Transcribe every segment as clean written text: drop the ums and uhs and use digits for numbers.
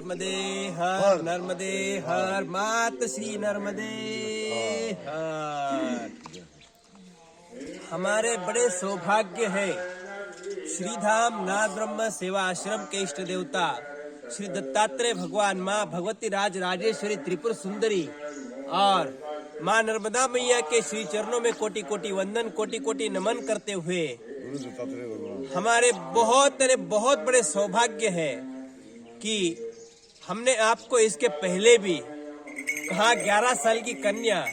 नर्मदे हर नर्मदे हर मात श्री नर्मदे हर। हमारे बड़े सौभाग्य है श्रीधाम नाथ ब्रह्म सेवा आश्रम के इष्ट देवता श्री दत्तात्रेय भगवान, माँ भगवती राज राजेश्वरी त्रिपुर सुंदरी और माँ नर्मदा मैया के श्री चरणों में कोटि कोटि वंदन, कोटि कोटि नमन करते हुए हमारे बहुत बड़े सौभाग्य है कि हमने आपको इसके पहले भी कहा 11 साल की कन्या,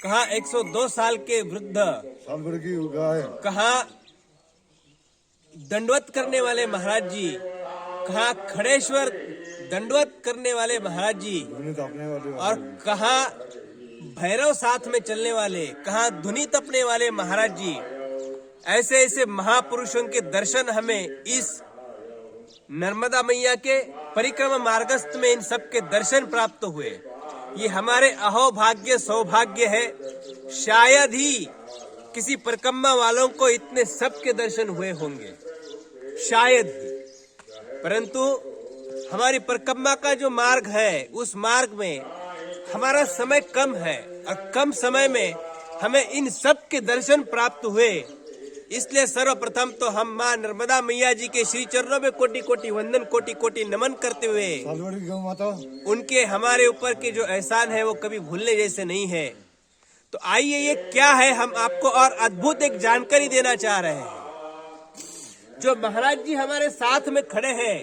कहा 102 साल के वृद्ध, कहा दंडवत करने वाले महाराज जी, कहा खड़ेश्वर दंडवत करने वाले महाराज जी, और कहा भैरव साथ में चलने वाले, कहा धुनी तपने वाले महाराज जी। ऐसे ऐसे महापुरुषों के दर्शन हमें इस नर्मदा मैया के परिक्रमा मार्गस्थ में इन सब के दर्शन प्राप्त हुए। ये हमारे अहोभाग्य सौभाग्य है। शायद ही किसी परिक्रमा वालों को इतने सब के दर्शन हुए होंगे, शायद ही। परंतु हमारी परिक्रमा का जो मार्ग है, उस मार्ग में हमारा समय कम है और कम समय में हमें इन सब के दर्शन प्राप्त हुए। इसलिए सर्वप्रथम तो हम माँ नर्मदा मैया जी के श्री चरणों में कोटि कोटि वंदन, कोटि कोटि नमन करते हुए उनके हमारे ऊपर के जो एहसान है वो कभी भूलने जैसे नहीं है। तो आइए ये क्या है, हम आपको और अद्भुत एक जानकारी देना चाह रहे हैं। जो महाराज जी हमारे साथ में खड़े हैं,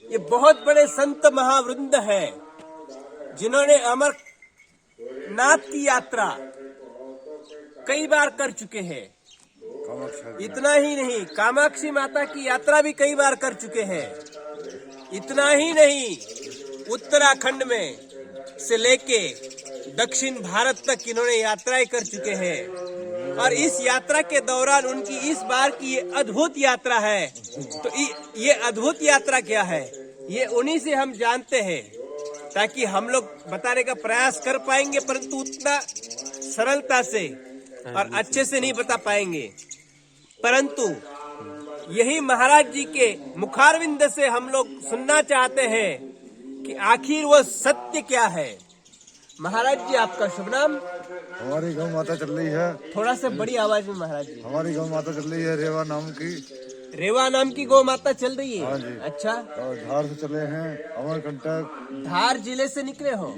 ये बहुत बड़े संत महावृंद है जिन्होंने अमरनाथ की यात्रा कई बार कर चुके हैं। इतना ही नहीं, कामाक्षी माता की यात्रा भी कई बार कर चुके हैं। इतना ही नहीं, उत्तराखंड में से लेके दक्षिण भारत तक इन्होंने यात्राएं कर चुके हैं। और इस यात्रा के दौरान उनकी इस बार की ये अद्भुत यात्रा है। तो ये अद्भुत यात्रा क्या है, ये उन्हीं से हम जानते हैं, ताकि हम लोग बताने का प्रयास कर पाएंगे, परंतु उतना सरलता से और अच्छे से नहीं बता पाएंगे। परंतु यही महाराज जी के मुखारविंद से हम लोग सुनना चाहते हैं कि आखिर वो सत्य क्या है। महाराज जी, आपका शुभ नाम? हमारी गौ माता चल रही है। थोड़ा सा बड़ी आवाज में महाराज जी। हमारी गौ माता चल रही है रेवा नाम की। रेवा नाम की गौ माता चल रही है? हाँ जी। अच्छा, और धार से चले हैं, अमरकंटक। धार जिले से निकले हो?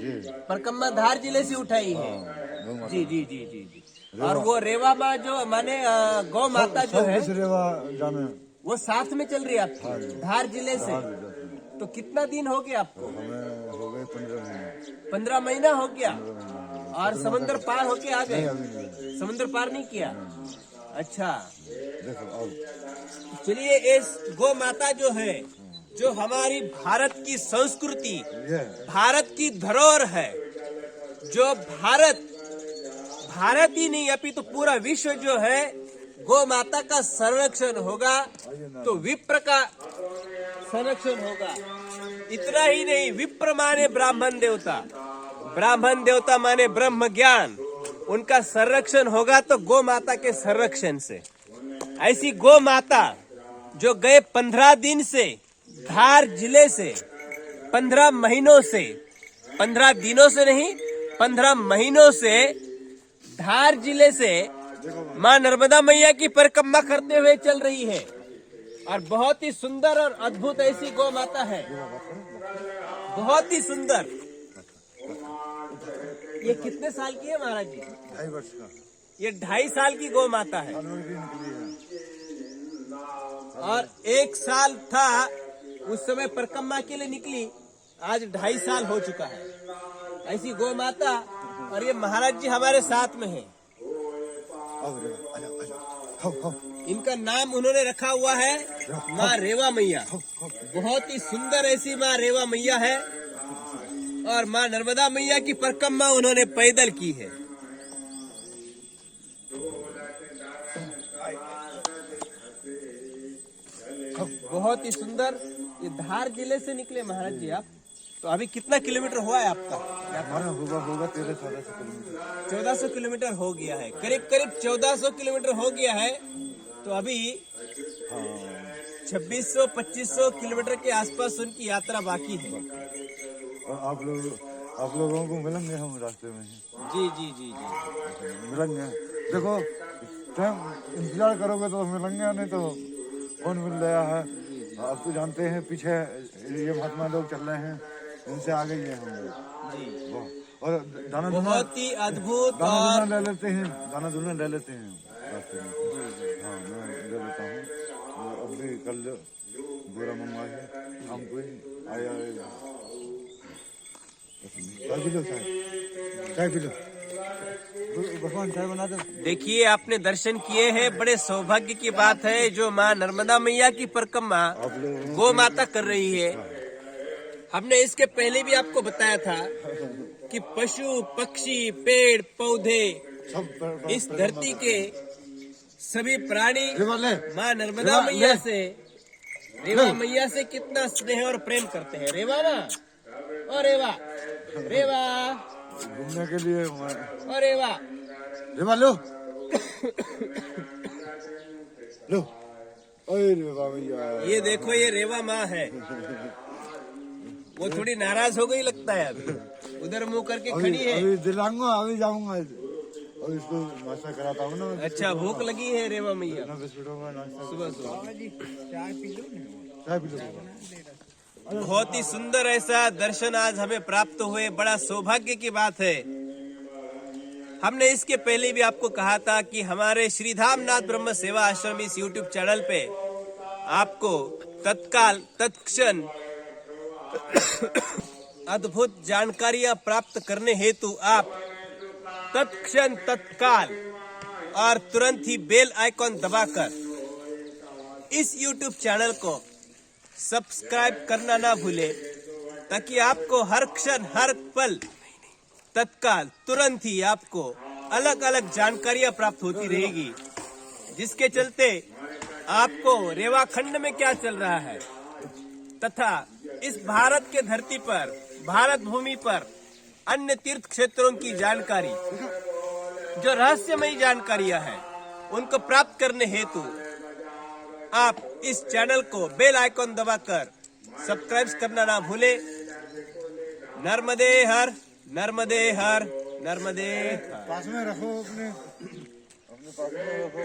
परिक्रमा धार जिले से उठाई है? हाँ, जी जी जी जी जी। और वो रेवा माँ जो माने गौ माता जो है, रेवा जाने वो साथ में चल रही है आपकी? हाँ धार जिले से। तो कितना दिन हो गया आपको? हमें हो गए 15 महीने। 15 महीना हो गया। और समुद्र पार होके आ गए? समुद्र पार नहीं किया? अच्छा, देखो चलिए, इस गौ माता जो है, जो हमारी भारत की संस्कृति, भारत की धरोहर है, जो भारत ही नहीं अपितु तो पूरा विश्व जो है गौ माता का संरक्षण होगा तो विप्र का संरक्षण होगा। इतना ही नहीं, विप्र माने ब्राह्मण देवता, ब्राह्मण देवता माने ब्रह्म ज्ञान, उनका संरक्षण होगा तो गौ माता के संरक्षण से। ऐसी गौ माता जो गए 15 दिन से धार जिले से, 15 महीनों से, 15 दिनों से नहीं, 15 महीनों से धार जिले से माँ नर्मदा मैया की परिक्रमा करते हुए चल रही है। और बहुत ही सुंदर और अद्भुत ऐसी गौ माता है, बहुत ही सुंदर। ये कितने साल की है महाराज जी? 2.5 वर्ष का। ये 2.5 साल की गौ माता है। और 1 साल था उस समय परिक्रमा के लिए निकली, आज 2.5 साल हो चुका है। ऐसी गौ माता, और ये महाराज जी हमारे साथ में हैं। इनका नाम उन्होंने रखा हुआ है माँ रेवा मैया। बहुत ही सुंदर ऐसी माँ रेवा मैया है। और माँ नर्मदा मैया की परिक्रमा उन्होंने पैदल की है। बहुत ही सुंदर। ये धार जिले से निकले महाराज जी आप? तो अभी कितना किलोमीटर हुआ है आपका? हमारा होगा 1300-1400 किलोमीटर। 1400 किलोमीटर हो गया है, करीब 1400 किलोमीटर हो गया है। तो अभी 2600-2500 किलोमीटर के आसपास उनकी यात्रा बाकी है। और आप लोगों को मिलेंगे हम रास्ते में ही। जी जी जी जी। मिलेंगे। देखो टाइम इंतजार करोगे तो मिलेंगे, नहीं तो कौन मिल रहा है। आप तो जानते हैं पीछे ये महात्मा लोग चल रहे हैं, इनसे आगे ही हैं हम लोग। जी वाह। और दाना बहुत ही अद्भुत दाना और ले लेते हैं, दाना दुना ले लेते हैं रास्ते में। हाँ मैं ले लेता हूँ। और अब भी कल बुरा मंगवा है हमको आया। चाय पी लो, चाय पी लो। भगवान चाय बना दो। देखिए आपने दर्शन किए हैं, बड़े सौभाग्य की बात है जो माँ नर्मदा मैया की परिक्रमा गौ माता कर रही है। हमने इसके पहले भी आपको बताया था कि पशु पक्षी पेड़ पौधे सब इस धरती के सभी प्राणी माँ नर्मदा रेवा, मैया से रेवा मैया से कितना स्नेह और प्रेम करते हैं। रेवा ना ओ रेवा रेवा घूमने के लिए ओ रेवा रेवा लो लो। अरे रेवा भैया, ये देखो ये रेवा माँ है, वो थोड़ी नाराज हो गई लगता है, अभी उधर मुंह करके खड़ी है। अभी दिलाऊंगा, अभी जाऊंगा और इसको नाश्ता कराता हूँ ना। अच्छा भूख लगी है रेवा मैया, ना बिस्कुटों का नाश्ता। सुबह सुबह चाय पी लो। बहुत ही सुंदर ऐसा दर्शन आज हमें प्राप्त हुए, बड़ा सौभाग्य की बात है। हमने इसके पहले भी आपको कहा था कि हमारे श्री धामनाथ ब्रह्म सेवा आश्रम इस यूट्यूब चैनल पे आपको तत्काल तत्क्षण अद्भुत जानकारियां प्राप्त करने हेतु आप तत्क्षण तत्काल और तुरंत ही बेल आइकॉन दबाकर इस यूट्यूब चैनल को सब्सक्राइब करना ना भूले, ताकि आपको हर क्षण हर पल तत्काल तुरंत ही आपको अलग अलग जानकारियां प्राप्त होती रहेगी, जिसके चलते आपको रेवा खंड में क्या चल रहा है तथा इस भारत के धरती पर भारत भूमि पर अन्य तीर्थ क्षेत्रों की जानकारी, जो रहस्यमयी जानकारियां हैं, उनको प्राप्त करने हेतु आप इस चैनल को बेल आइकॉन दबाकर सब्सक्राइब करना ना भूले। नर्मदे हर नर्मदे हर नर्मदे हर। पास में रखो, अपने पास में रखो।